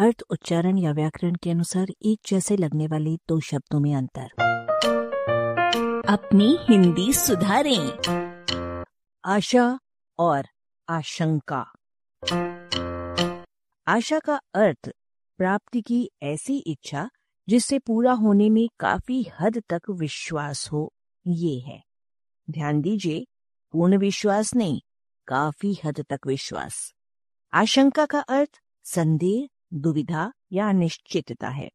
अर्थ, उच्चारण या व्याकरण के अनुसार एक जैसे लगने वाले दो शब्दों में अंतर। अपनी हिंदी सुधारें। आशा और आशंका। आशा का अर्थ प्राप्ति की ऐसी इच्छा जिससे पूरा होने में काफी हद तक विश्वास हो, ये है। ध्यान दीजिए, पूर्ण विश्वास नहीं, काफी हद तक विश्वास। आशंका का अर्थ संदेह, दुविधा या अनिश्चितता है।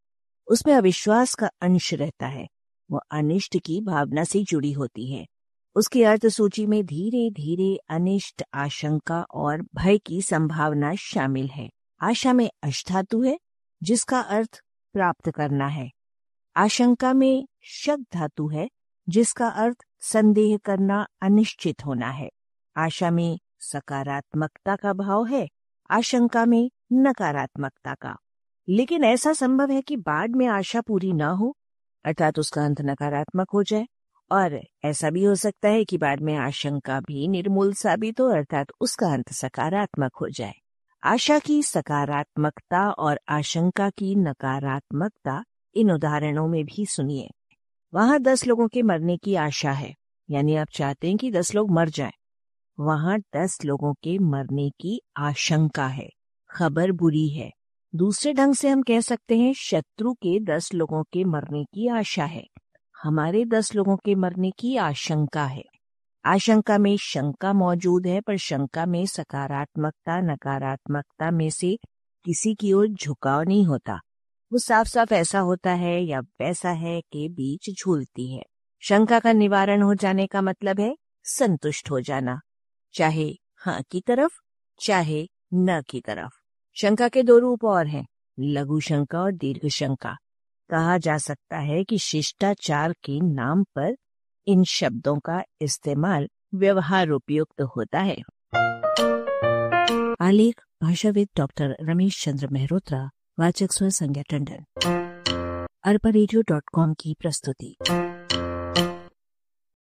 उसमें अविश्वास का अंश रहता है, वो अनिष्ट की भावना से जुड़ी होती है। उसकी अर्थ सूची में धीरे धीरे अनिष्ट, आशंका और भय की संभावना शामिल है। आशा में अश धातु है जिसका अर्थ प्राप्त करना है। आशंका में शक धातु है जिसका अर्थ संदेह करना, अनिश्चित होना है। आशा में सकारात्मकता का भाव है, आशंका में नकारात्मकता का। लेकिन ऐसा संभव है कि बाद में आशा पूरी ना हो, अर्थात उसका अंत नकारात्मक हो जाए, और ऐसा भी हो सकता है कि बाद में आशंका भी निर्मूल साबित हो, अर्थात उसका अंत सकारात्मक हो जाए। आशा की सकारात्मकता और आशंका की नकारात्मकता इन उदाहरणों में भी सुनिए। वहां 10 लोगों के मरने की आशा है, यानी आप चाहते हैं कि 10 लोग मर जाएं। वहां 10 लोगों के मरने की आशंका है, खबर बुरी है। दूसरे ढंग से हम कह सकते हैं शत्रु के 10 लोगों के मरने की आशा है, हमारे 10 लोगों के मरने की आशंका है। आशंका में शंका मौजूद है, पर शंका में सकारात्मकता नकारात्मकता में से किसी की ओर झुकाव नहीं होता। वो साफ साफ ऐसा होता है या वैसा है के बीच झूलती है। शंका का निवारण हो जाने का मतलब है संतुष्ट हो जाना, चाहे हाँ की तरफ चाहे न की तरफ। शंका के 2 रूप और हैं, लघु शंका और दीर्घ शंका। कहा जा सकता है कि शिष्टाचार के नाम पर इन शब्दों का इस्तेमाल व्यवहार उपयुक्त होता है। आलेख भाषाविद डॉक्टर रमेश चंद्र मेहरोत्रा, वाचक स्वर संज्ञा टंडन। arparadio.com की प्रस्तुति।